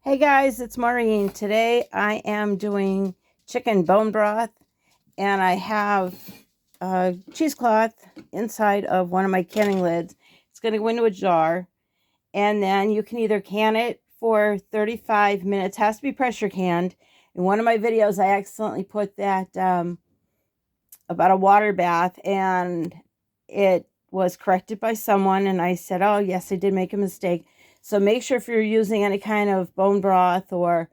Hey guys, it's Maureen. Today I am doing chicken bone broth, and I have a cheesecloth inside of one of my canning lids. It's going to go into a jar, and then you can either can it for 35 minutes. It has to be pressure canned. In one of my videos, I accidentally put that about a water bath, and it was corrected by someone, and I said, oh yes, I did make a mistake. So make sure if you're using any kind of bone broth, or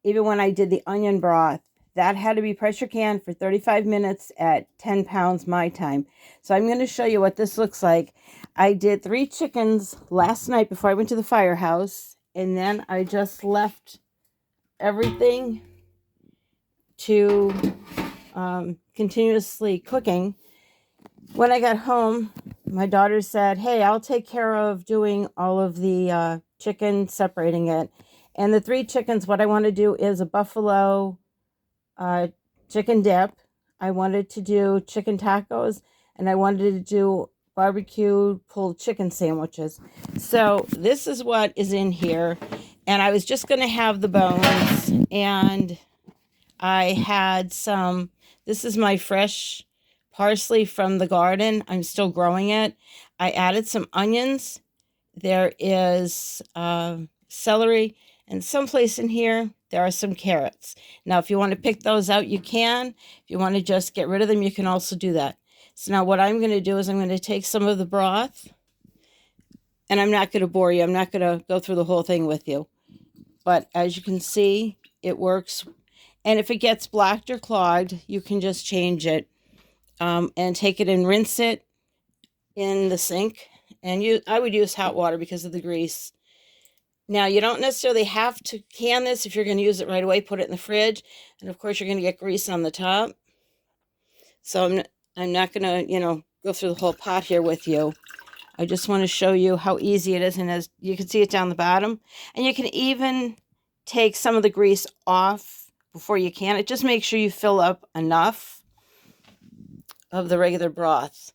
even when I did the onion broth, that had to be pressure canned for 35 minutes at 10 pounds my time. So I'm going to show you what this looks like. I did 3 chickens last night before I went to the firehouse, and then I just left everything to continuously cooking. When I got home, my daughter said, hey, I'll take care of doing all of the chicken, separating it. And the 3 chickens, what I want to do is a buffalo chicken dip. I wanted to do chicken tacos, and I wanted to do barbecue pulled chicken sandwiches. So this is what is in here. And I was just going to have the bones, and I had some, this is my fresh parsley from the garden. I'm still growing it. I added some onions. There is celery, and someplace in here there are some carrots. Now, if you want to pick those out, you can. If you want to just get rid of them, you can also do that. So now what I'm going to do is I'm going to take some of the broth, and I'm not going to bore you. I'm not going to go through the whole thing with you. But as you can see, it works. And if it gets blocked or clogged, you can just change it and take it and rinse it in the sink. And I would use hot water because of the grease. Now, you don't necessarily have to can this. If you're going to use it right away, put it in the fridge. And of course, you're going to get grease on the top. So I'm not going to, go through the whole pot here with you. I just want to show you how easy it is. And as you can see it down the bottom. And you can even take some of the grease off before you can it. Just make sure you fill up enough of the regular broth.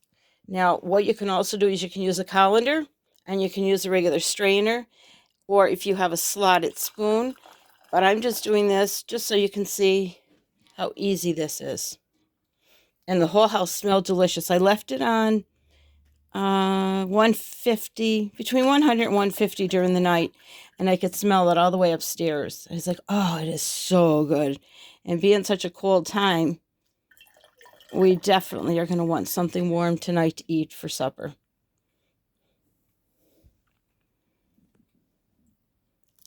Now, what you can also do is you can use a colander, and you can use a regular strainer, or if you have a slotted spoon. But I'm just doing this just so you can see how easy this is. And the whole house smelled delicious. I left it on 150, between 100 and 150 during the night, and I could smell it all the way upstairs. I was like, oh, it is so good. And being such a cold time, we definitely are going to want something warm tonight to eat for supper.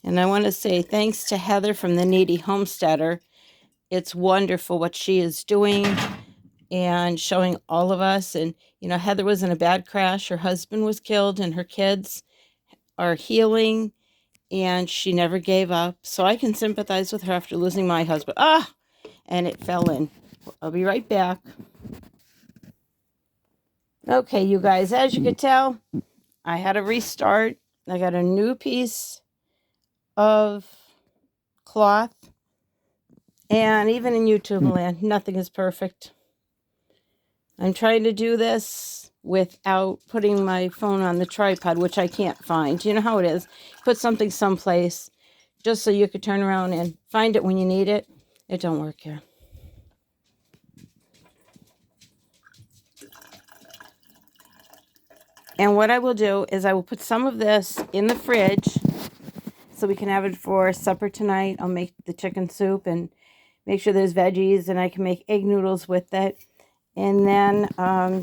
And I want to say thanks to Heather from the Needy Homesteader. It's wonderful what she is doing and showing all of us. And, Heather was in a bad crash. Her husband was killed, and her kids are healing, and she never gave up. So I can sympathize with her after losing my husband. And it fell in. I'll be right back. Okay, you guys, as you could tell, I had a restart. I got a new piece of cloth. And even in YouTube land, nothing is perfect. I'm trying to do this without putting my phone on the tripod, which I can't find. You know how it is. Put something someplace just so you could turn around and find it when you need it. It don't work here. And what I will do is I will put some of this in the fridge so we can have it for supper tonight. I'll make the chicken soup and make sure there's veggies, and I can make egg noodles with it. And then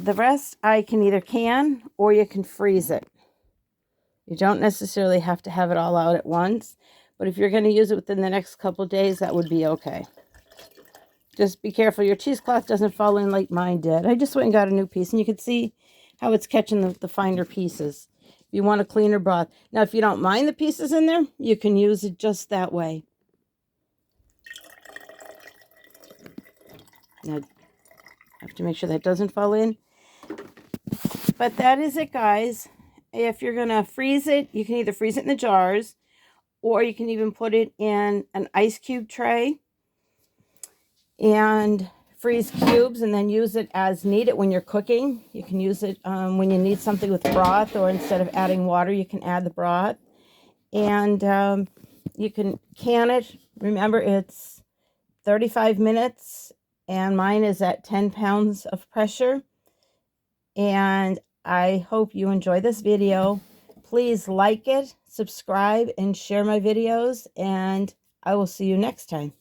the rest I can either can or you can freeze it. You don't necessarily have to have it all out at once, but if you're going to use it within the next couple of days, that would be okay. Just be careful your cheesecloth doesn't fall in like mine did. I just went and got a new piece, and you can see how it's catching the finer pieces. If you want a cleaner broth. Now, if you don't mind the pieces in there, you can use it just that way. Now, I have to make sure that doesn't fall in. But that is it, guys. If you're going to freeze it, you can either freeze it in the jars, or you can even put it in an ice cube tray and freeze cubes, and then use it as needed when you're cooking. You can use it when you need something with broth, or instead of adding water, you can add the broth. And You can can it. Remember, it's 35 minutes, and mine is at 10 pounds of pressure. And I hope you enjoy this video. Please like it, subscribe, and share my videos, and I will see you next time.